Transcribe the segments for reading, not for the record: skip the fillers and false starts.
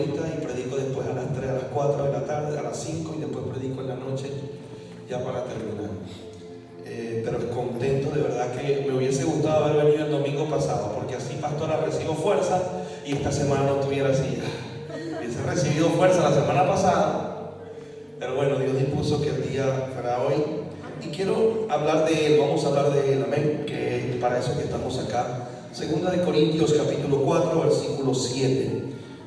ahorita y predico después a las 3, a las 4 de la tarde, a las 5 y después predico en la noche ya para terminar. Pero contento, de verdad que me hubiese gustado haber venido el domingo pasado, porque así, pastora, recibo fuerza y esta semana no estuviera así. Hubiese recibido fuerza la semana pasada, pero bueno, Dios dispuso que el día fuera hoy y quiero hablar de Él, vamos a hablar de Él, amén, que es para eso que estamos acá. Segunda de Corintios capítulo 4 versículo 7.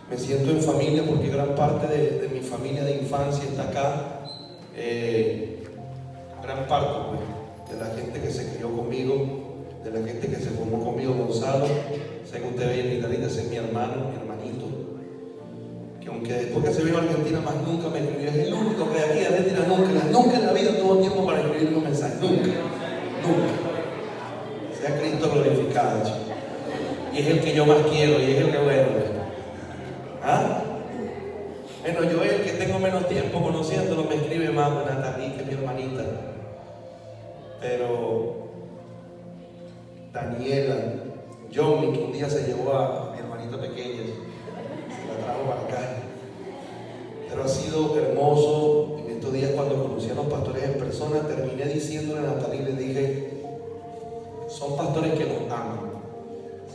Me siento en familia porque gran parte de mi familia de infancia está acá. Gran parte pues, de la gente que se crió conmigo, de la gente que se formó conmigo. Gonzalo, sé que usted ve en Italia, ese es mi hermano, mi hermanito, que aunque después que se vino a Argentina más nunca me escribió. Es el único que de aquí de Argentina nunca en la vida tuvo tiempo para escribirme un mensaje, nunca. Sea Cristo glorificado, chico. Y es el que yo más quiero, y es el que bueno. ¿Ah? Bueno, yo el que tengo menos tiempo conociéndolo me escribe más, Natalie, que es mi hermanita. Pero Daniela, Johnny, que un día se llevó a mi hermanita pequeña, se la trajo para acá. Pero ha sido hermoso. En estos días, cuando conocí a los pastores en persona, terminé diciéndole a Natalie, le dije, son pastores que nos aman.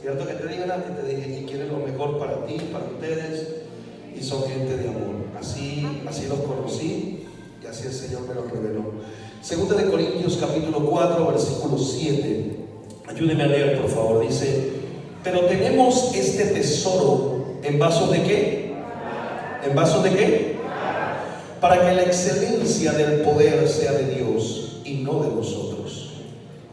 ¿Cierto que te digan a ti? Te dije, y quieren lo mejor para ti, para ustedes, y son gente de amor. Así los conocí y así el Señor me los reveló. Segunda de Corintios capítulo 4 versículo 7. Ayúdeme a leer, por favor. Dice, pero tenemos este tesoro en vasos de ¿qué? ¿En vasos de qué? Para que la excelencia del poder sea de Dios y no de nosotros,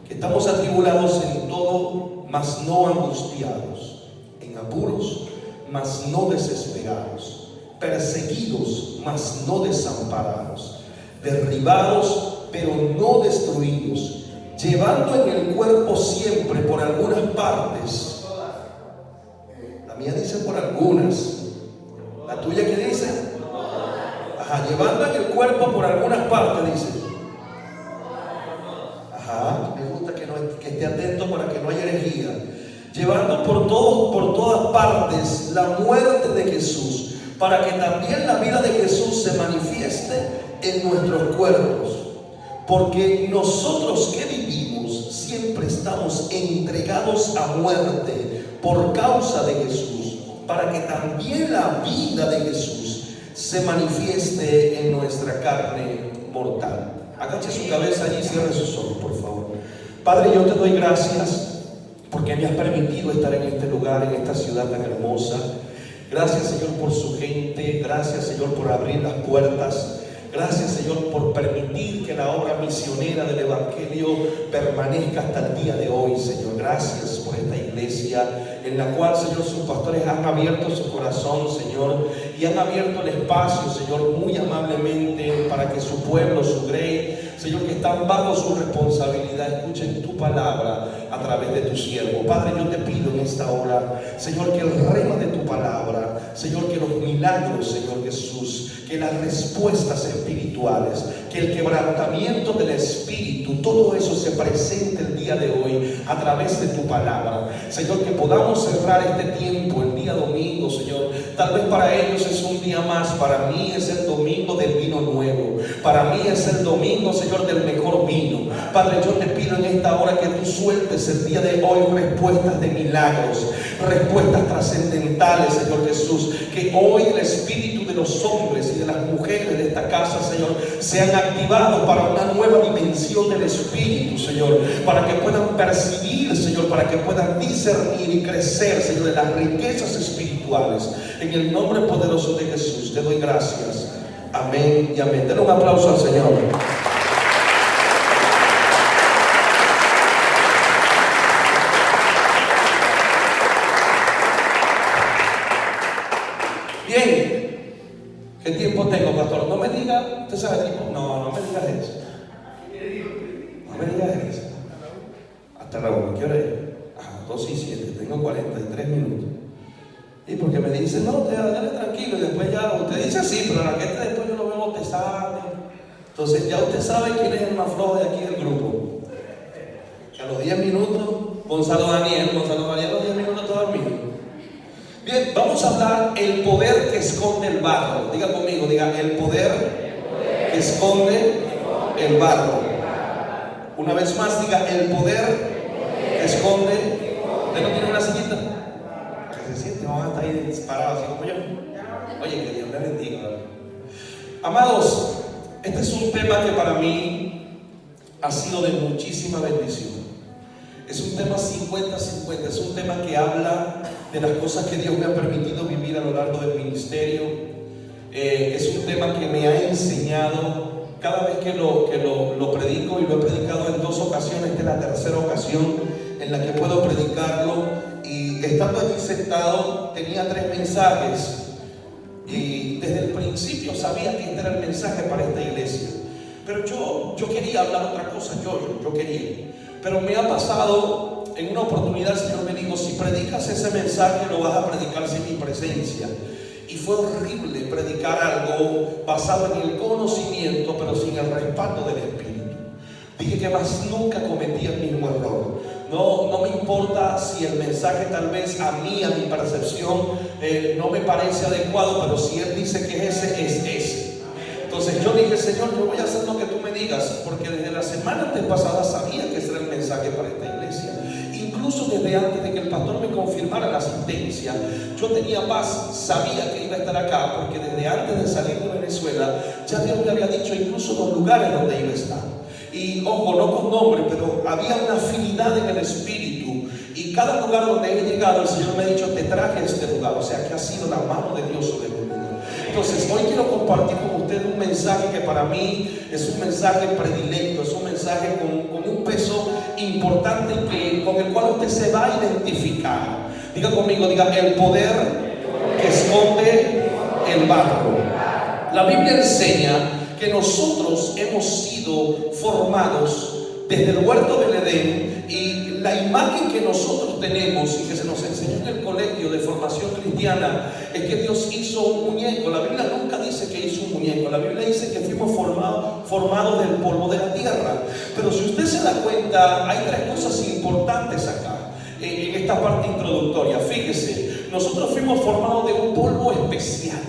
que estamos atribulados en todo, mas no angustiados, en apuros, mas no desesperados, perseguidos, mas no desamparados, derribados, pero no destruidos, llevando en el cuerpo siempre por algunas partes. La mía dice por algunas. ¿La tuya qué dice? Ajá, llevando en el cuerpo por algunas partes, dice. Ajá, me gusta que esté atento para que no haya herejía. Llevando por todas partes la muerte de Jesús, para que también la vida de Jesús se manifieste en nuestros cuerpos. Porque nosotros que vivimos siempre estamos entregados a muerte por causa de Jesús, para que también la vida de Jesús se manifieste en nuestra carne mortal. Agache su cabeza y cierre sus ojos, por favor. Padre, yo te doy gracias porque me has permitido estar en este lugar, en esta ciudad tan hermosa. Gracias, Señor, por su gente. Gracias, Señor, por abrir las puertas. Gracias, Señor, por permitir que la obra misionera del Evangelio permanezca hasta el día de hoy, Señor. Gracias por esta iglesia en la cual, Señor, sus pastores han abierto su corazón, Señor, y han abierto el espacio, Señor, muy amablemente para que su pueblo, su grey, Señor, que están bajo su responsabilidad, escuchen tu palabra a través de tu siervo. Padre, yo te pido en esta hora, Señor, que el rema de tu palabra, Señor, que los milagros, Señor Jesús, que las respuestas espirituales, que el quebrantamiento del Espíritu, todo eso se presente el día de hoy a través de tu palabra. Señor, que podamos cerrar este tiempo el día domingo, Señor. Tal vez para ellos es un día más, para mí es el domingo del vino nuevo, para mí es el domingo, Señor, del mejor vino. Padre, yo te pido en esta hora que tú sueltes el día de hoy respuestas de milagros, respuestas trascendentales, Señor Jesús, que hoy el Espíritu de los hombres y de las mujeres de esta casa, Señor, sean activados para una nueva dimensión del Espíritu, Señor, para que puedan percibir, Señor, para que puedan discernir y crecer, Señor, de las riquezas espirituales. En el nombre poderoso de Jesús te doy gracias. Amén y amén. Den un aplauso al Señor. Bien, ¿qué tiempo tengo, pastor? No me diga, ¿usted sabe el tiempo? No me digas eso. No me digas eso. Hasta la 1, ¿qué hora es? 2:07, tengo 43 minutos. Y porque me dicen, no, dale tranquilo, y después ya, usted dice sí, pero la gente después yo lo veo botezado. Entonces ya usted sabe quién es el más flojo de aquí del grupo. Que a los 10 minutos, Gonzalo Daniel a los 10 minutos está dormido. Bien, vamos a hablar el poder que esconde el barro. Diga conmigo, diga el poder que esconde el barro. Una vez más, diga el poder que esconde. ¿Usted no tiene una sillita? Que se siente, vamos a estar ahí disparados así como yo. Oye, que Dios le bendiga. Amados, este es un tema que para mí ha sido de muchísima bendición. Es un tema 50-50, es un tema que habla de las cosas que Dios me ha permitido vivir a lo largo del ministerio. Es un tema que me ha enseñado cada vez que lo predico, y lo he predicado en 2 ocasiones. Esta es la tercera ocasión en la que puedo predicarlo, y estando allí sentado tenía 3 mensajes, y desde el principio sabía que este era el mensaje para esta iglesia, pero yo quería hablar otra cosa. Yo quería, pero me ha pasado en una oportunidad. El Señor me dijo: si predicas ese mensaje, lo vas a predicar sin mi presencia. Y fue horrible predicar algo basado en el conocimiento, pero sin el respaldo del Espíritu. Dije que más nunca cometía el mismo error. No me importa si el mensaje tal vez a mi percepción no me parece adecuado, pero si Él dice que es ese. Entonces yo dije: Señor, yo voy a hacer lo que tú me digas, porque desde la semana antepasada sabía que ese era el mensaje para esta iglesia. Incluso desde antes de que el pastor me confirmara la asistencia, yo tenía paz, sabía que iba a estar acá, porque desde antes de salir de Venezuela ya Dios me había dicho incluso los lugares donde iba a estar. Y ojo, no con nombre, pero había una afinidad en el espíritu, y cada lugar donde he llegado, el Señor me ha dicho: te traje a este lugar. O sea que ha sido la mano de Dios sobre mi vida. Entonces hoy quiero compartir con usted un mensaje que para mí es un mensaje predilecto, es un mensaje con un peso importante, con el cual usted se va a identificar. Diga conmigo, diga el poder que esconde el barro. La Biblia enseña que nosotros hemos sido formados desde el huerto del Edén, y la imagen que nosotros tenemos y que se nos enseñó en el colegio de formación cristiana es que Dios hizo un muñeco. La Biblia nunca dice que hizo un muñeco. La Biblia dice que fuimos formados del polvo de la tierra. Pero si usted se da cuenta, hay 3 cosas importantes acá en esta parte introductoria. Fíjese, nosotros fuimos formados de un polvo especial.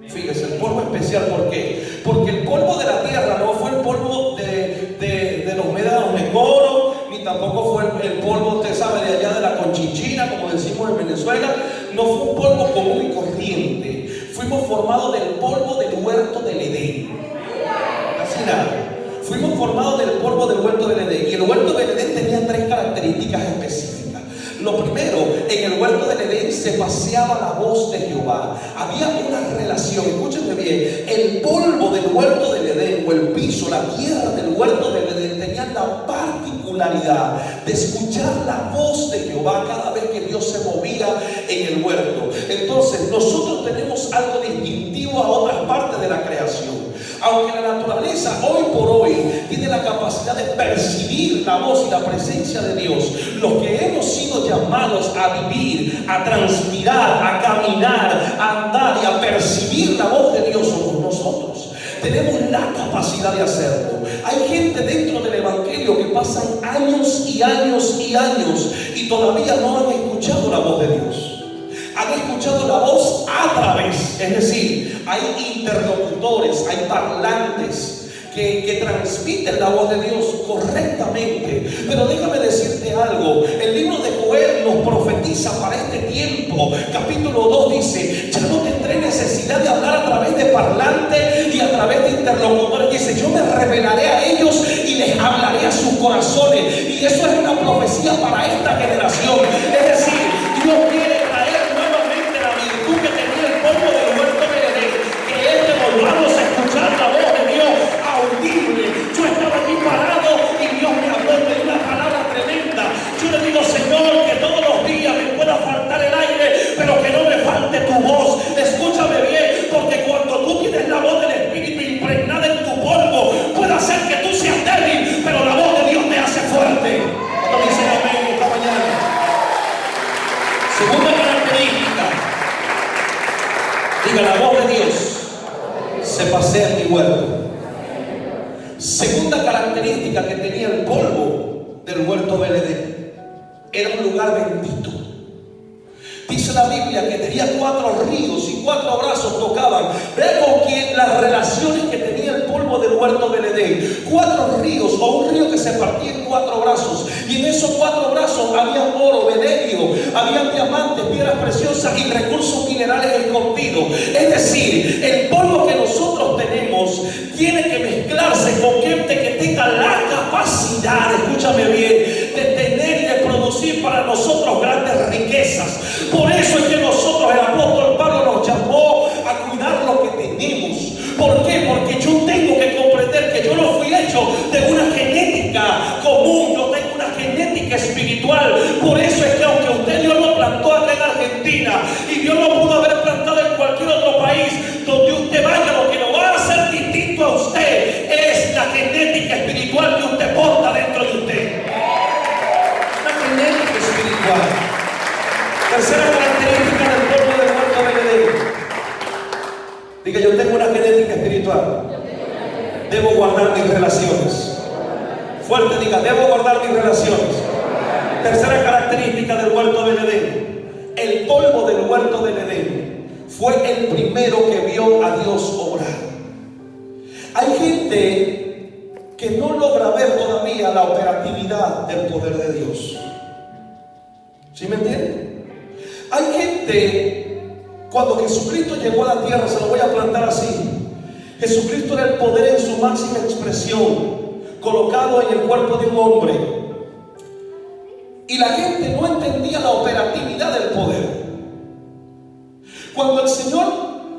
Fíjese, el polvo especial. ¿Por qué? Porque el polvo de la tierra no fue el polvo de los médanos de Coro, ni tampoco fue el polvo, usted sabe, de allá de la Conchinchina, como decimos en Venezuela. No fue un polvo común y corriente. Fuimos formados del polvo del huerto del Edén. Así nada. Fuimos formados del polvo del huerto del Edén. Y el huerto del Edén tenía 3 características específicas. Lo primero, en el huerto del Edén se paseaba la voz de Jehová. Había una relación, escúchenme bien. El polvo del huerto del Edén, o el piso, la tierra del huerto del Edén, tenía la particularidad de escuchar la voz de Jehová cada vez que Dios se movía en el huerto. Entonces nosotros tenemos algo distintivo a otras partes de la creación. Aunque la naturaleza hoy por hoy tiene la capacidad de percibir la voz y la presencia de Dios, los que hemos sido llamados a vivir, a transpirar, a caminar, a andar y a percibir la voz de Dios somos nosotros. Tenemos la capacidad de hacerlo. Hay gente dentro del evangelio que pasan años y años y años y todavía no han escuchado la voz de Dios. Han escuchado la voz a través, es decir, hay interlocutores, hay parlantes que transmiten la voz de Dios correctamente. Pero déjame decirte algo, el libro de Joel nos profetiza para este tiempo. Capítulo 2 dice: ya no tendré necesidad de hablar a través de parlantes y a través de interlocutores. Dice: yo me revelaré a ellos y les hablaré a sus corazones. Y eso es una profecía para esta generación. Es decir, Dios quiere traer nuevamente la virtud que tenía el polvo del huerto del Edén, que es que volvamos a escuchar la voz de Dios audible. Yo estaba aquí parado y Dios me habló de una palabra tremenda. Yo le digo: Señor, que todos los días me pueda faltar el aire, pero que no me falte tu voz. Escúchame bien, porque cuando tú tienes la voz del Espíritu impregnada en tu polvo, puede hacer que tú seas débil, pero la voz de Dios te hace fuerte. Cuando dice amén esta mañana. Segunda característica, diga: la voz de Dios se pasea en mi huerto. Segunda característica que tenía el polvo del huerto del Edén: era un lugar bendito. Dice Dice la Biblia que tenía 4 ríos y 4 brazos tocaban. Vea con quién las relaciones que tenía el polvo del huerto del Edén. 4 ríos, o un río que se partía en 4 brazos. Y en esos 4 brazos había oro, bedelio, había diamantes, piedras preciosas y recursos minerales escondidos. Es decir, el polvo que nosotros tenemos tiene que mezclarse con gente que tenga la capacidad, escúchame bien, de tener y de producir para nosotros grandes riquezas. Por eso es que nosotros, el apóstol Pablo nos llamó a cuidar lo que tenemos. ¿Por qué? Porque yo tengo que comprender que yo no fui hecho de una genética común, yo tengo una genética espiritual. Por eso es que aunque usted Dios lo plantó acá en Argentina y Dios lo pudo haber plantado en cualquier otro país, donde usted vaya, lo que lo va a hacer distinto a usted es la genética espiritual que usted porta dentro de usted. La genética espiritual. Tercera característica del pueblo del huerto del Edén. Diga, yo tengo una genética espiritual. Debo guardar mis relaciones. Fuerte, diga, debo guardar mis relaciones. Tercera característica del huerto del Edén. El polvo del huerto del Edén fue el primero que vio a Dios obrar. Hay gente que no logra ver todavía la operatividad del poder de Dios. ¿Sí me entienden? Hay gente, cuando Jesucristo llegó a la tierra, se lo voy a plantar así. Jesucristo era el poder en su máxima expresión, colocado en el cuerpo de un hombre. Y la gente no entendía la operatividad del poder. Cuando el Señor,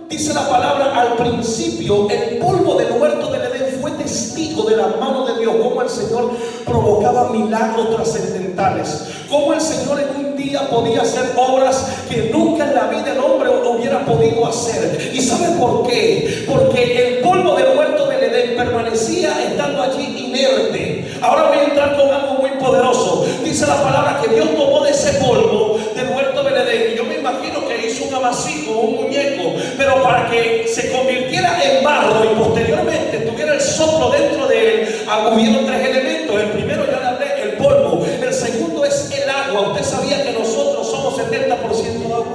dice la palabra, al principio, el polvo del huerto del Edén fue testigo de la mano de Dios, cómo el Señor provocaba milagros trascendentales, cómo el Señor en un día podía hacer obras que nunca en la vida el hombre hubiera podido hacer. ¿Y sabe por qué? Porque el polvo del huerto del Edén permanecía estando allí inerte. Ahora voy a entrar con algo muy poderoso. Dice la palabra que Dios tomó de ese polvo del huerto del Edén, y yo me imagino que hizo un amasijo, un muñeco, pero para que se convirtiera en barro y posteriormente tuviera el soplo dentro de él, hubieron 3 elementos. El primero ya le hablé, el polvo. El segundo es el agua. ¿Usted sabía que nosotros somos 70% agua?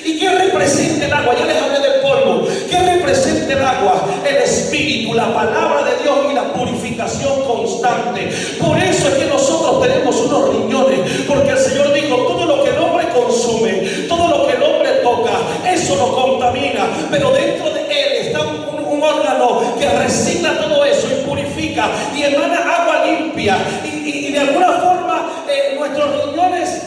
¿Y qué representa el agua? Ya les hablé del polvo. ¿Qué representa el agua? El Espíritu, la palabra de Dios y la purificación constante. Por eso es que nosotros tenemos unos riñones, porque el Señor dijo, todo lo que el hombre consume, todo lo que el hombre toca, eso lo contamina, pero dentro de él está un órgano que recicla todo eso y purifica y emana agua limpia, y de alguna forma nuestros riñones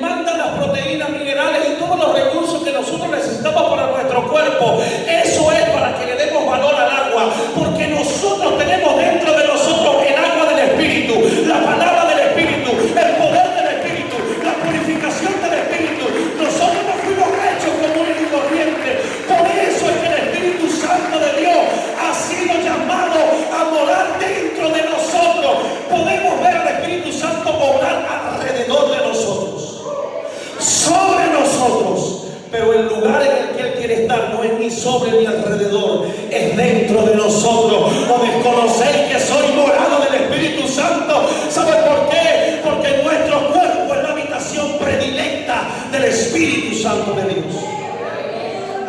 mandan las proteínas, minerales y todos los recursos que nosotros necesitamos para nuestro cuerpo. Eso es para que le demos valor al agua, porque nosotros tenemos dentro de nosotros el agua del Espíritu, la palabra del Espíritu, el poder del Espíritu, la purificación del Espíritu. Nosotros no fuimos hechos comunes y corrientes. Por eso es que el Espíritu Santo de Dios ha sido llamado a morar dentro de nosotros. Podemos ver al Espíritu Santo morar alrededor de nosotros, sobre nosotros, pero el lugar en el que Él quiere estar no es ni sobre ni alrededor, es dentro de nosotros. ¿O desconocéis que soy morada del Espíritu Santo? ¿Sabe por qué? Porque nuestro cuerpo es la habitación predilecta del Espíritu Santo de Dios.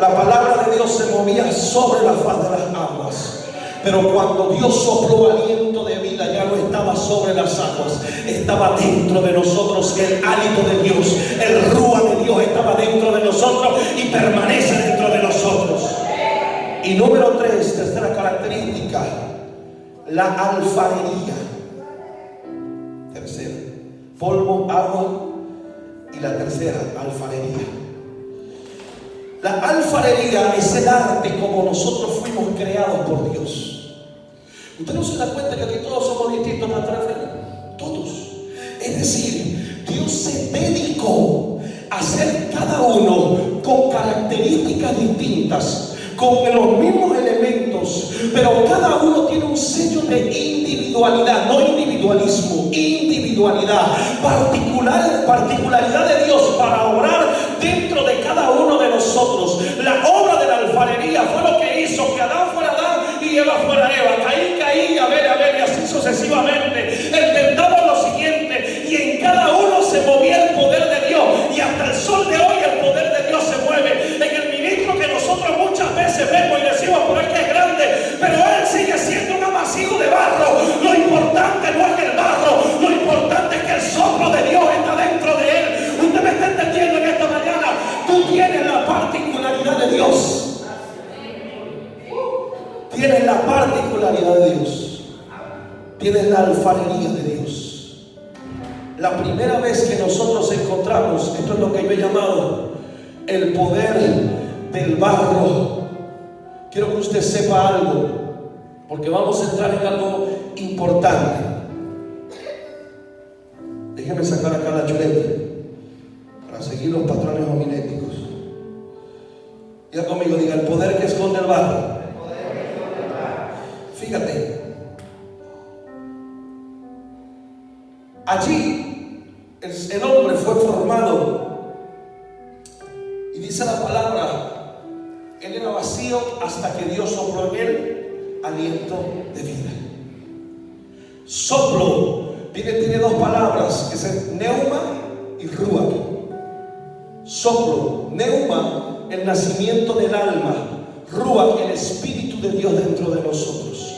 La palabra de Dios se movía sobre la faz de las aguas. Pero cuando Dios sopló aliento de vida, ya no estaba sobre las aguas, estaba dentro de nosotros. El hálito de Dios, el rúa de Dios estaba dentro de nosotros y permanece dentro de nosotros. Y número 3, tercera característica, la alfarería. Tercera, polvo, agua, y la tercera, alfarería. La alfarería es el arte como nosotros fuimos creados por Dios. ¿Usted no se da cuenta que aquí todos somos distintos para atrás? Todos. Es decir, Dios se dedicó a hacer cada uno con características distintas, con los mismos elementos, pero cada uno tiene un sello de individualidad, no individualismo, individualidad, particularidad de Dios para obrar dentro de cada uno de nosotros. La obra de la alfarería fue lo que hizo que Adán fuera Adán y Eva fuera Eva, Caín, Abel, y así sucesivamente. Entendamos lo siguiente, y en cada uno se movía el poder de Dios, y hasta el la alfarería de Dios. La primera vez que nosotros encontramos, esto es lo que yo he llamado el poder del barro. Quiero que usted sepa algo, porque vamos a entrar en algo importante. Déjeme sacar acá la chuleta para seguir los patrones homiléticos. Diga conmigo, diga: el poder que esconde el barro. Fíjate, allí el hombre fue formado, y dice la palabra, él era vacío hasta que Dios sopló en él aliento de vida. Soplo tiene dos palabras, que es neuma y ruach. Soplo, neuma, el nacimiento del alma, ruach, el espíritu de Dios dentro de nosotros.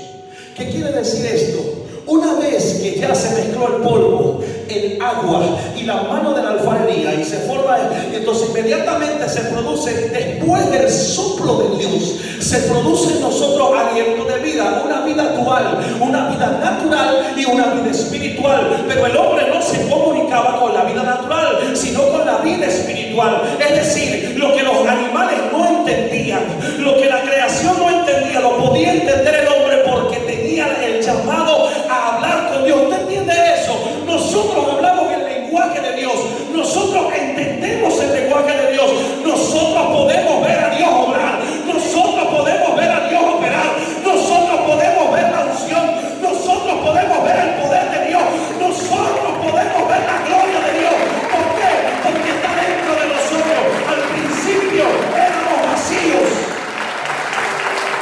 ¿Qué quiere decir esto? Una vez que ya se mezcló el polvo, el agua y la mano de la alfarería y se forma, entonces inmediatamente se produce, después del soplo de Dios, se produce en nosotros aliento de vida, una vida dual, una vida natural y una vida espiritual. Pero el hombre no se comunicaba con la vida natural, sino con la vida espiritual. Es decir, lo que los animales no entendían, lo que la creación no entendía, lo podía entender el hombre porque tenía el llamado a hablar con Dios. ¿Usted entiende eso? Nosotros hablamos el lenguaje de Dios, nosotros entendemos el lenguaje de Dios, nosotros podemos ver a Dios obrar, nosotros podemos ver a Dios operar, nosotros podemos ver la unción, nosotros podemos ver el poder de Dios, nosotros podemos ver la gloria de Dios. ¿Por qué? Porque está dentro de nosotros. Al principio éramos vacíos.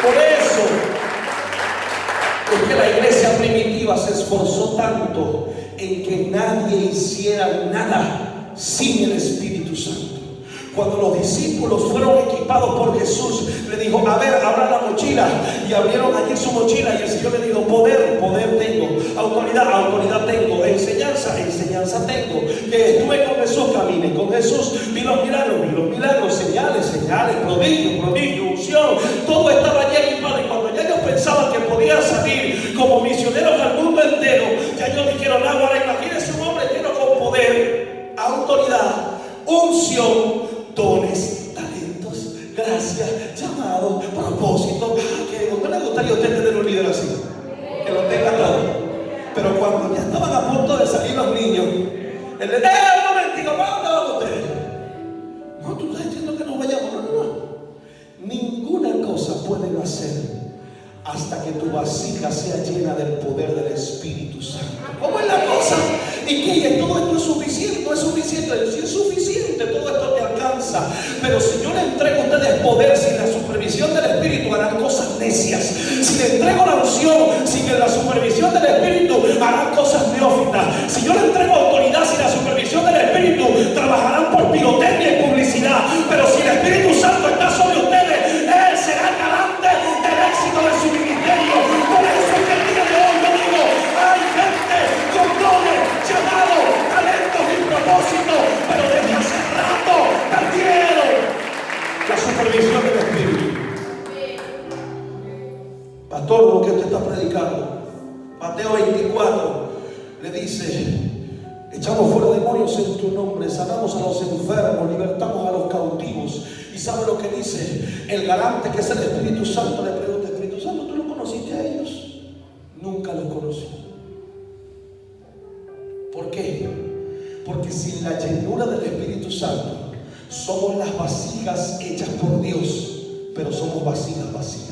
Por eso es que la iglesia primitiva se esforzó tanto en que nadie hiciera nada sin el Espíritu Santo. Cuando los discípulos fueron equipados por Jesús, le dijo: a ver, abran la mochila. Y abrieron allí su mochila, y el Señor le dijo: poder tengo, autoridad tengo, enseñanza tengo. Que estuve con Jesús, caminé con Jesús, vi los milagros, señales, prodigio, unción, todo estaba allí equipado. Y cuando ya ellos pensaban que podían salir como misioneros al mundo entero, ya ellos dijeron: ahora imagínense un hombre lleno con poder, autoridad, unción, dones, talentos, gracia, llamado, propósito. ¿No le gustaría a usted tener un líder así? Que lo tenga todo. Pero cuando ya estaban a punto de salir los niños, él le dijo: un momentico, ¿para dónde van ustedes? No, tú estás diciendo que nos vayamos. No. Ninguna cosa pueden hacer hasta que tu vasija sea llena del poder del Espíritu Santo. ¿Cómo es la cosa? ¿Y qué? ¿Todo esto es suficiente? No es suficiente. Si es suficiente, todo esto te alcanza. Pero si yo le entrego a ustedes poder sin la supervisión del Espíritu, harán cosas necias. Si le entrego la unción sin la supervisión del Espíritu, harán cosas neófitas. Si yo le entrego autoridad sin la supervisión del Espíritu, trabajarán por pirotecnia y publicidad. Pero si el Espíritu Santo está sobre ustedes, Él será el garante del éxito de su ministerio. Por eso es que el día de hoy yo digo: hay gente con dones, llamados, talentos y propósitos, pero desde hace rato perdieron la supervisión del Espíritu. Pastor, lo que usted está predicando, Mateo 24 le dice: echamos fuera demonios en tu nombre, sanamos a los enfermos, libertamos a los cautivos. ¿Y sabe lo que dice? El garante, que es el Espíritu Santo, le pregunta: Espíritu Santo, ¿tú los conociste a ellos? Nunca los conocí. ¿Por qué? Porque sin la llenura del Espíritu Santo somos las vasijas hechas por Dios, pero somos vasijas vacías.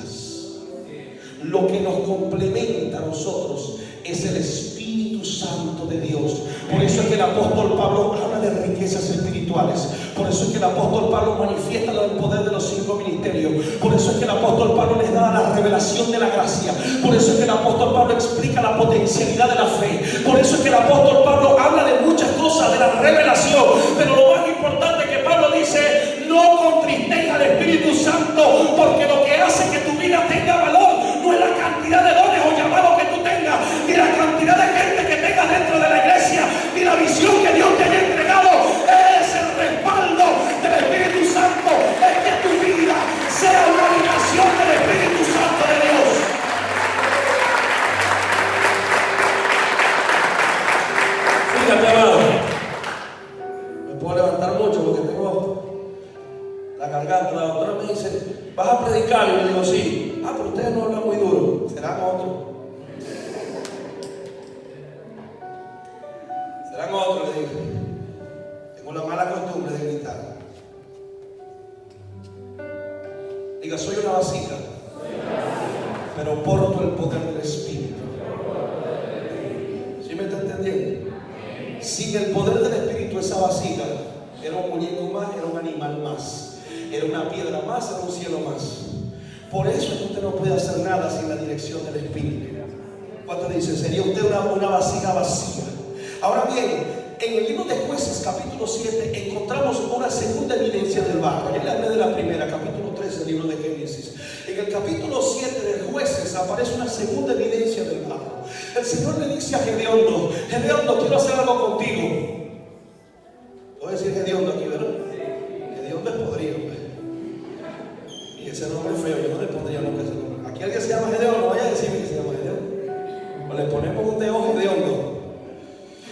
Lo que nos complementa a nosotros es el Espíritu Santo de Dios. Por eso es que el apóstol Pablo habla de riquezas espirituales. Por eso es que el apóstol Pablo manifiesta el poder de los 5 ministerios. Por eso es que el apóstol Pablo les da la revelación de la gracia. Por eso es que el apóstol Pablo explica la potencialidad de la fe. Por eso es que el apóstol Pablo habla de muchas cosas, de la revelación. Pero lo más importante que Pablo dice: no contristéis al Espíritu Santo, porque lo que hace que tu vida tenga valor no es la cantidad de dones o llamados que tú tengas, ni la cantidad de gente que tengas dentro de la iglesia, ni la visión que Dios te haya entregado. Es el respaldo del Espíritu Santo. Es que tu vida sea una habitación del Espíritu Santo de Dios. garganta. La doctora me dice, ¿vas a predicar? Y yo digo, sí. Ah, pero ustedes no hablan muy duro. ¿Serán otros? ¿Serán otros? Le digo. Tengo la mala costumbre de gritar. Diga, soy una vasija, pero porto el poder del Espíritu. ¿Sí me está entendiendo? Sin el poder del Espíritu, esa vasija era un muñeco más, era un animal más, era una piedra más, era un cielo más. Por eso es que usted no puede hacer nada sin la dirección del Espíritu. ¿Cuánto dice? Sería usted una vasija vacía. Ahora bien, en el libro de Jueces, capítulo 7, encontramos una segunda evidencia del barro. Ya le hablé de la primera, capítulo 3 del libro de Génesis. En el capítulo 7 de Jueces aparece una segunda evidencia del barro. El Señor le dice a Gedeón, Gedeón, quiero hacer algo contigo. Voy a decir Gedeón aquí, ¿verdad? Gedeón es podrido. Y ese nombre es feo, yo no le pondría nunca ese nombre. Aquí alguien se llama Gedeón, no vaya a decirme que se llama Gedeón. O le ponemos un dedo Gedeón.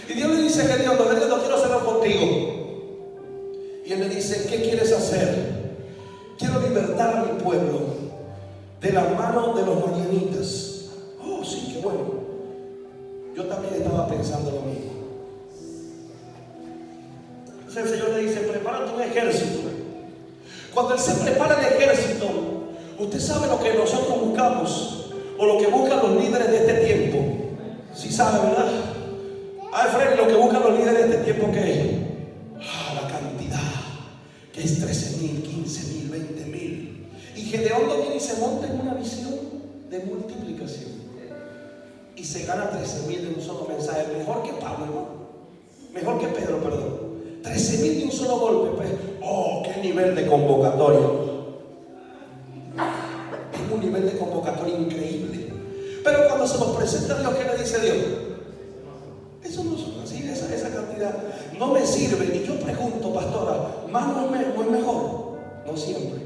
Y Dios le dice a Gedeón, quiero hacerlo contigo. Y él le dice, ¿qué quieres hacer? Quiero libertar a mi pueblo de la mano de los madianitas. Oh, sí, qué bueno. Yo también estaba pensando lo mismo. Entonces el Señor le dice, prepárate un ejército. Cuando Él se prepara el ejército, usted sabe lo que nosotros buscamos, o lo que buscan los líderes de este tiempo. Sí sabe, ¿verdad? Freddy, lo que buscan los líderes de este tiempo, ¿qué es? La cantidad, que es 13,000, 15,000, 20,000. Y Gedeón viene y se monta en una visión de multiplicación y se gana 13,000 de un solo mensaje. Mejor que Pablo, ¿no? Mejor que Pedro, perdón. 13,000 de un solo golpe, pues. Oh, qué nivel de convocatoria. Es un nivel de convocatoria increíble. Pero cuando se nos presenta a Dios, ¿qué le dice Dios? Eso no son así, esa cantidad no me sirve. Y yo pregunto, pastora, ¿más no es mejor? No siempre.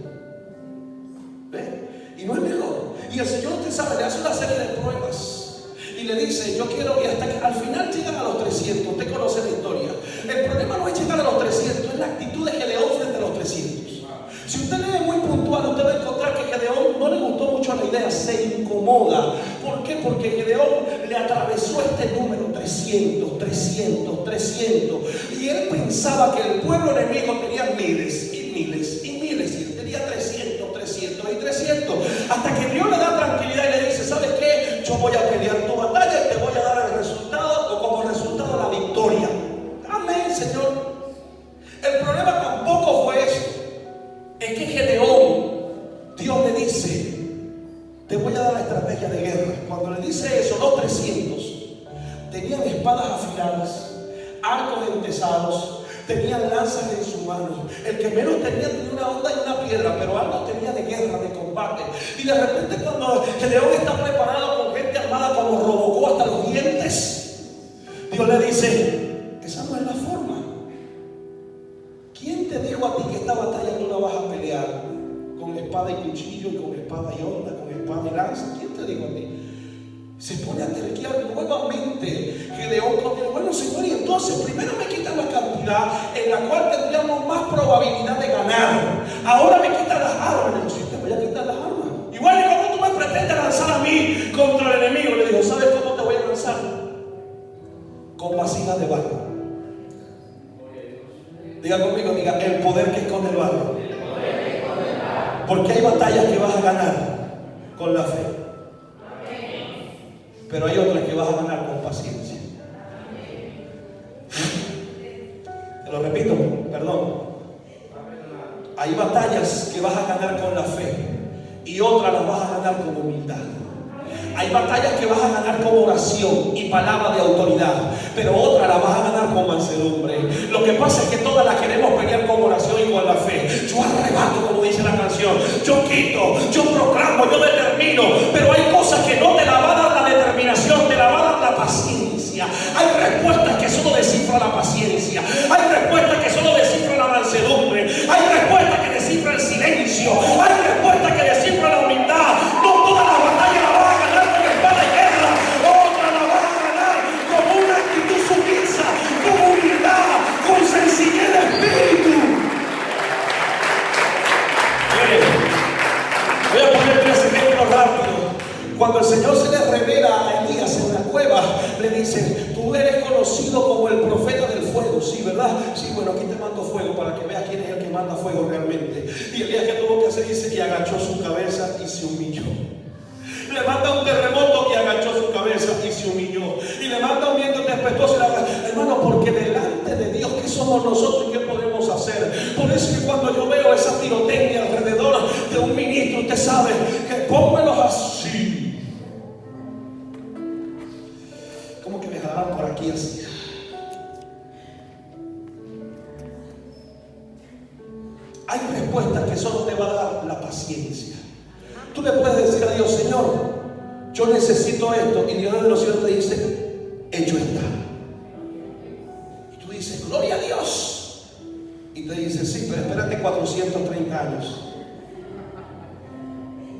¿Ve? Y no es mejor. Y el Señor, usted sabe, le hace una serie de pruebas y le dice, yo quiero, y hasta que al final llegan a los 300. Usted conoce la historia. El problema no es llegar a los 300, es la actitud de Gedeón frente a los 300. Si usted lee muy puntual, usted va a encontrar que Gedeón no le gustó mucho la idea, se incomoda. ¿Por qué? Porque Gedeón le atravesó este número 300, 300, 300. Y él pensaba que el pueblo enemigo tenía miles y miles y miles. Y él tenía 300, 300 y 300. Hasta que Dios le da tranquilidad y le dice, ¿sabes qué? Yo voy a pelear tu batalla y te voy a dar el resultado, o como resultado la victoria. Amén, Señor. El problema tampoco fue eso. Es que Gedeón, Dios le dice, te voy a dar la estrategia de guerra. Cuando le dice eso, los 300 tenían espadas afiladas, arcos entesados, tenían lanzas en su mano. El que menos tenía una onda y una piedra, pero algo tenía de guerra, de combate. Y de repente, cuando Gedeón está preparado con gente armada como Robocó hasta los dientes, Dios le dice, esa no es la forma. ¿Quién te dijo a ti que esta batalla tú la vas a pelear con espada y cuchillo, y con espada y onda, con espada y lanza? ¿Quién te dijo a ti? Se pone a terquear nuevamente. Gedeón dijo, bueno, Señor, y entonces primero me quitan la cantidad en la cual tendríamos más probabilidad de ganar. Ahora me quitan las armas. Le digo, sí, te voy a quitar las armas. Igual, ¿y cómo tú me pretendes lanzar a mí contra el enemigo? Le dijo, ¿sabes cómo te voy a lanzar? Con vasijas de barro. Diga conmigo, diga, el poder que esconde el barro. Porque hay batallas que vas a ganar con la fe, pero hay otras que vas a ganar con paciencia. Te lo repito, perdón. Hay batallas que vas a ganar con la fe y otras las vas a ganar con humildad. Hay batallas que vas a ganar con oración y palabra de autoridad, pero otras las vas a ganar con mansedumbre. Lo que pasa es que todas las queremos pelear con oración y con la fe. Yo arrebato, como dice la canción, yo quito, yo proclamo, yo determino, pero hay cosas que no te la va a dar la determinación, te la va a dar la paciencia. Hay respuestas que solo descifra la paciencia, hay respuestas que solo descifra la mansedumbre, hay respuestas que descifra el silencio, hay respuestas que descifra la humildad. No todas las batallas las vas a ganar con espada y guerra, otras las vas a ganar con una actitud sumisa, con humildad, con sencillez de espíritu. Sí, bueno, aquí te mando fuego para que veas quién es el que manda fuego realmente. Y Elías, ¿qué tuvo que hacer? Dice, y agachó su cabeza y se humilló. Le manda un terremoto y agachó su cabeza y se humilló. Y le manda un viento tempestuoso y la... Hermano, porque delante de Dios, ¿qué somos nosotros y qué podemos hacer? Por eso que cuando yo veo esa pirotecnia alrededor de un ministro, usted sabe que pónmelos así, como que me jalaban por aquí así. Hay respuestas que solo te va a dar la paciencia. Tú le puedes decir a Dios, Señor, yo necesito esto, y Dios de los cielos te dice, hecho está. Y tú dices, gloria a Dios. Y te dice, sí, pero espérate 430 años.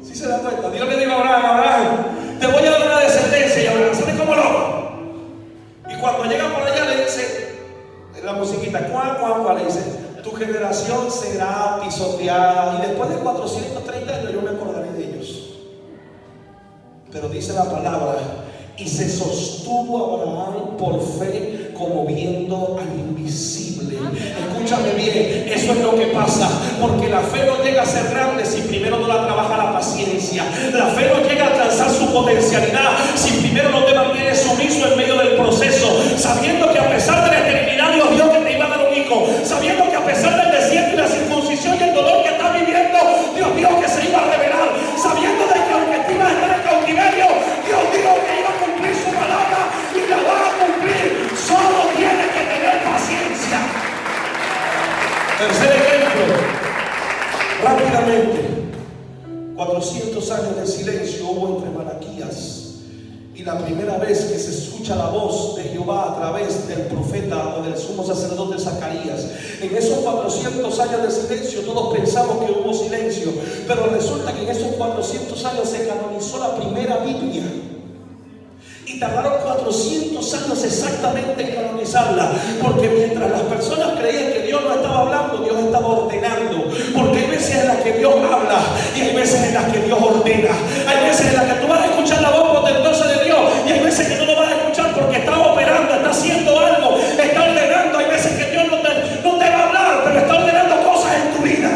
¿Sí se da cuenta? Dios le dijo a Abraham, te voy a dar una descendencia. Y Abraham sale como loco. Y cuando llega por allá le dice, la musiquita, cuán, le dice, tu generación será pisoteada. Y después de 430 años yo me acordaré de ellos. Pero dice la palabra, y se sostuvo Abraham por fe como viendo al invisible. Escúchame bien, eso es lo que pasa, porque la fe no llega a ser grande si primero no la trabaja la paciencia. La fe no llega a alcanzar su potencialidad si primero no te mantienes sumiso en medio del proceso, sabiendo que a pesar de la esterilidad Dios dijo que te iba a dar un hijo, sabiendo que a pesar del desierto y la circuncisión y el dolor que estás viviendo, Dios dijo que se iba a revelar, sabiendo de que aunque te ibas a estar en cautiverio, Dios dijo que iba a cumplir su palabra y la va a cumplir. Solo tienes que tener paciencia. Tercer ejemplo, rápidamente. 400 años de silencio hubo entre Malaquías y la primera vez que se escucha la voz de Jehová a través del profeta o del sumo sacerdote Zacarías. En esos 400 años de silencio todos pensamos que hubo silencio, pero resulta que en esos 400 años se canonizó la primera Biblia. Y tardaron 400 años exactamente en canonizarla, porque mientras las personas creían que Dios no estaba hablando, Dios estaba ordenando. Porque hay veces en las que Dios habla y hay veces en las que Dios ordena. Hay veces en las que tú vas a escuchar la voz potentosa de Dios y hay veces que no lo vas a escuchar porque está operando, está haciendo algo, está ordenando. Hay veces que Dios no te va a hablar, pero está ordenando cosas en tu vida.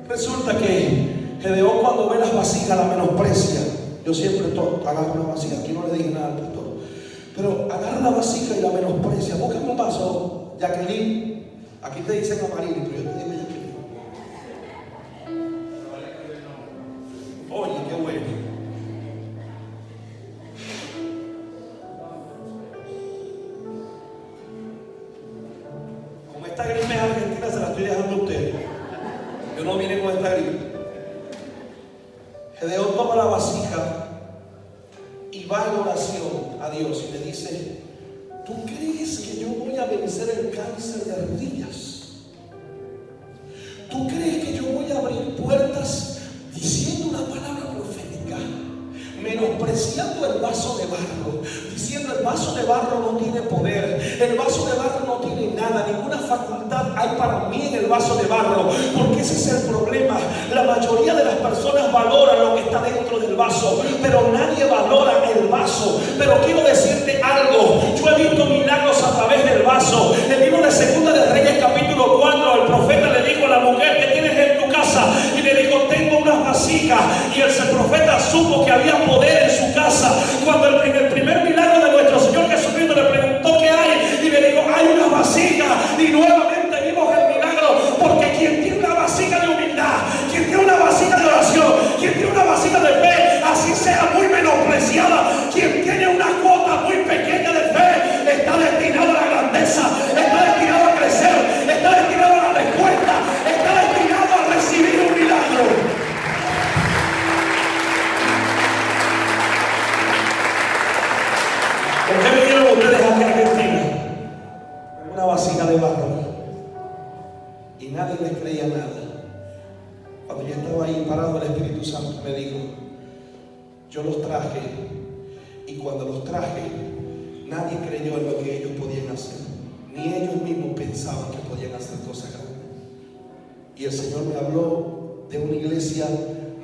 Resulta que Gedeón, cuando ve las vasijas, la menosprecia. Yo siempre agarro una vasija, aquí no le dije nada al pastor, pero agarra la vasija y la menosprecia. Búscame un vaso, Jacqueline. Aquí te dicen amarillo, pero yo te digo Jacqueline. Oye, qué bueno. Como esta gripe es argentina, se la estoy dejando a ustedes. Yo no vine con esta gripe. Gedeón toma la vasija y va en oración a Dios y le dice, ¿tú crees que yo voy a vencer el cáncer de rodillas? ¿Tú crees que yo voy a abrir puertas diciendo una palabra profética, menospreciando el vaso de barro, diciendo el vaso de barro no tiene poder, el vaso de barro no tiene nada, ninguna facultad hay para mí en el vaso de barro? Porque ese es el problema. La mayoría de las personas valoran lo que está dentro del vaso, pero nadie valora el vaso. Pero quiero decirte algo, yo he visto milagros a través del vaso. El libro de Segunda de Reyes capítulo 4, el profeta le dijo a la mujer que tienes en tu casa, y le dijo, tengo unas vasijas. Y el profeta supo que había poder en su casa. Cuando en el primer milagro de nuestro Señor Jesucristo le preguntó qué hay, y le dijo, hay una vasija. Y nuevamente vimos el milagro, porque quien tiene una vasija de humildad, quien tiene una vasija de oración, quien tiene una vasija de fe, así sea muy menospreciada, quien tiene una cuota muy pequeña de fe, está destinado a la grandeza, está destinado a crecer, está destinado a la respuesta, está destinado a recibir un milagro. ¿Por qué vinieron ustedes aquí a Argentina? Una vasija de barro. Y nadie les creía nada. Cuando yo estaba ahí parado, el Espíritu Santo me dijo, yo los traje, y cuando los traje, nadie creyó en lo que ellos podían hacer. Ni ellos mismos pensaban que podían hacer cosas grandes. Y el Señor me habló de una iglesia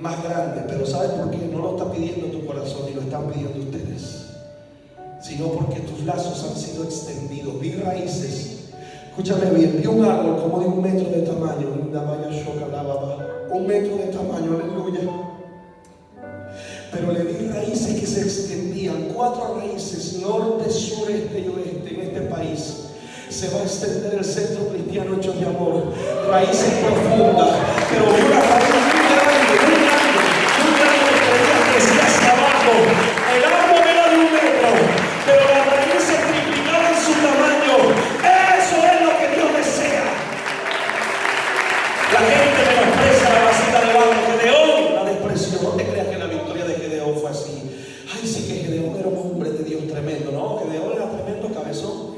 más grande, pero ¿sabes por qué? No lo está pidiendo tu corazón, ni lo están pidiendo ustedes. sino porque tus lazos han sido extendidos. Vi raíces. Escúchame bien, vi un árbol como de 1 metro de tamaño, 1 metro de tamaño, aleluya. Pero le vi raíces que se extendían, 4 raíces, norte, sur, este y oeste, en este país. Se va a extender el Centro Cristiano Hechos de Amor, raíces profundas, pero una raíz muy grande, que decía hacia abajo. El árbol era de 1 metro, pero las raíces triplicaban su tamaño. Eso es lo que Dios desea. La gente menosprecia la vasija de barro. Gedeón la despreció. No te creas que la victoria de Gedeón fue así. Ay, sí que Gedeón era un hombre de Dios tremendo. No, Gedeón era tremendo cabezón.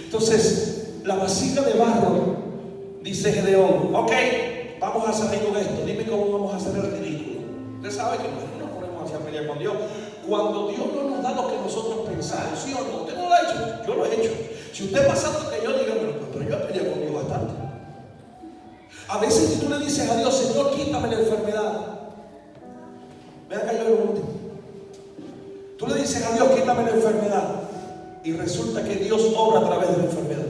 Entonces, la vasija de barro, dice Gedeón, ok, vamos a salir con esto. Dime cómo vamos a hacer el ridículo. Usted sabe que no nos ponemos a pelear con Dios. Cuando Dios no nos da lo que nosotros pensamos, ¿sí o no? Usted no lo ha hecho, yo lo he hecho. Si usted pasa lo que yo diga, pero yo he peleado con Dios bastante. A veces si tú le dices a Dios, Señor, quítame la enfermedad. Ven acá, yo lo último. Tú le dices a Dios, quítame la enfermedad. Y resulta que Dios obra a través de la enfermedad.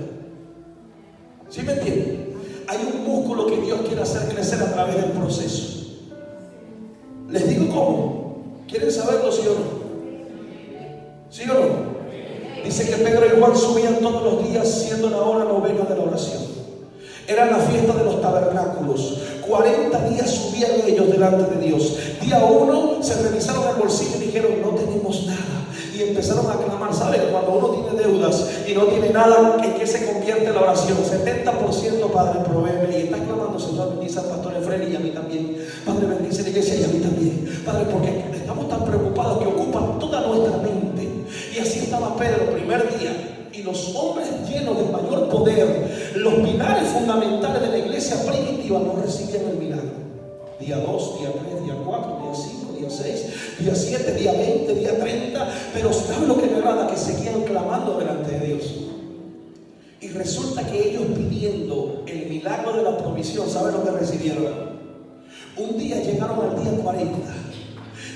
¿Sí me entienden? Hay un músculo que Dios quiere hacer crecer a través del proceso. Les digo cómo. ¿Quieren saberlo, sí o no? ¿Sí o no? Dice que Pedro y Juan subían todos los días siendo la hora novena de la oración. Era la fiesta de los tabernáculos. 40 días subían ellos delante de Dios. Día 1 se revisaron el bolsillo y dijeron, no tenemos nada. Y empezaron a clamar. ¿Saben? Cuando uno tiene deudas y no tiene nada, ¿en qué se convierte la oración? 70% Padre provee. Y está clamando, Señor, bendice al pastor Efraín y a mí también. Padre, bendice la iglesia y a mí también. Padre, porque estamos tan preocupados que ocupan toda nuestra mente. Y así estaba Pedro, primer día. Y los hombres llenos de mayor poder, los pilares fundamentales de la iglesia primitiva, no recibían el milagro. Día 2, día 3, día 4, día 5, día 6, día 7, día 20, día 30. Pero ¿saben lo que me agrada? Que seguían clamando delante de Dios. Y resulta que ellos pidiendo el milagro de la provisión, ¿saben lo que recibieron? Un día llegaron al día 40.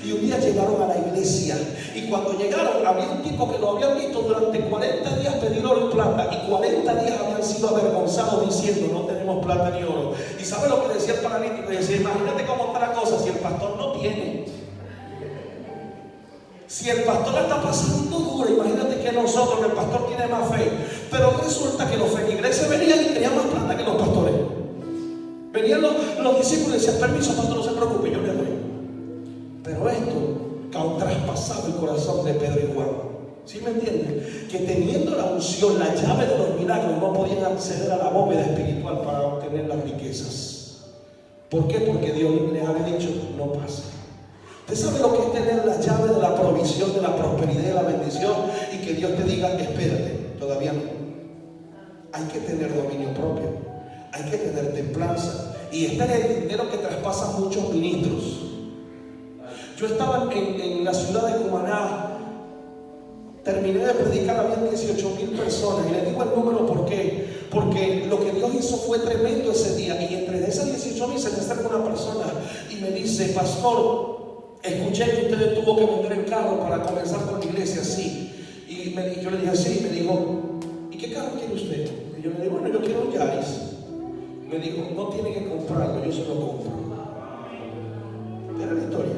Y un día llegaron a la iglesia. Y cuando llegaron, había un tipo que lo habían visto durante 40 días pedir oro y plata. Y 40 días habían sido avergonzados diciendo, no tenemos plata ni oro. ¿Y sabe lo que decía el paralítico? Decía, imagínate cómo está la cosa si el pastor no tiene. Si el pastor está pasando duro, imagínate que nosotros, el pastor tiene más fe. Pero resulta que los feligreses venían y tenían más plata que los pastores. Venían los discípulos y decían, permiso, pastor, no se preocupe, yo le doy. Pero esto traspasaba el corazón de Pedro y Juan. ¿Sí me entienden? Que teniendo la unción, la llave de los milagros, no podían acceder a la bóveda espiritual para obtener las riquezas. ¿Por qué? Porque Dios les había dicho, no pasa. ¿Usted sabe lo que es tener la llave de la provisión, de la prosperidad y de la bendición? Y que Dios te diga, espérate, todavía no. Hay que tener dominio propio. Hay que tener templanza. Y este es el dinero que traspasa muchos ministros. Yo estaba en la ciudad de Cumaná, terminé de predicar, había 18,000 personas, y les digo el número ¿por qué? Porque lo que Dios hizo fue tremendo ese día, y entre esas 18,000 se me acerca una persona y me dice, pastor, escuché que usted tuvo que vender el carro para comenzar con la iglesia, sí. Y yo le dije, sí, y me dijo, ¿y qué carro quiere usted? Y yo le dije, bueno, yo quiero un Yaris. Me dijo, no tiene que comprarlo, yo se lo compro. Era la historia.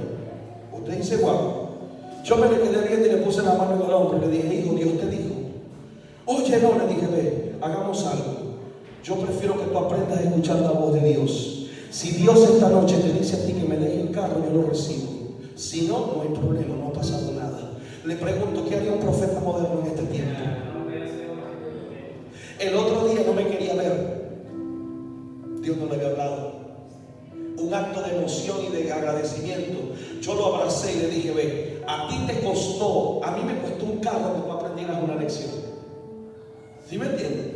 Usted dice, guau. Yo me le quedé viendo y le puse la mano en el hombro y le dije, hijo, Dios te dijo. Oye, no, le dije, ve, hagamos algo. Yo prefiero que tú aprendas a escuchar la voz de Dios. Si Dios esta noche te dice a ti que me deje el carro, yo lo recibo. Si no, no hay problema, no ha pasado nada. Le pregunto, ¿qué haría un profeta moderno en este tiempo? El otro día no me quería ver. Dios no le había hablado. Un acto de emoción y de agradecimiento. Yo lo abracé y le dije, ve, a ti te costó, a mí me costó un carro que tú aprendieras una lección. ¿Sí me entiendes?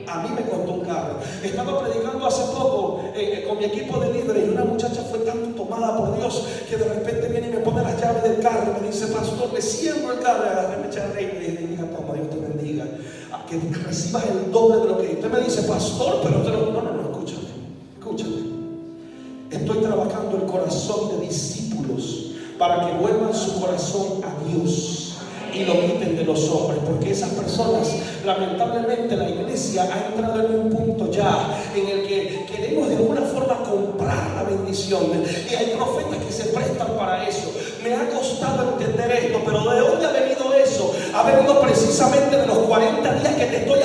A mí me costó un carro. Estaba predicando hace poco con mi equipo de líderes y una muchacha fue tan tomada por Dios que de repente viene y me pone las llaves del carro y me dice, pastor, le siembro el carro. Y agarré, me eché a reír y le dije, hija, toma, Dios te bendiga. Que recibas el doble de lo que... Usted me dice, pastor, pero usted no, escúchame. Estoy trabajando el corazón de discípulos para que vuelvan su corazón a Dios. Y lo que los hombres, porque esas personas, lamentablemente, la iglesia ha entrado en un punto ya en el que queremos de alguna forma comprar la bendición, y hay profetas que se prestan para eso. Me ha costado entender esto, pero ¿de dónde ha venido eso? Ha venido precisamente de los 40 días que te estoy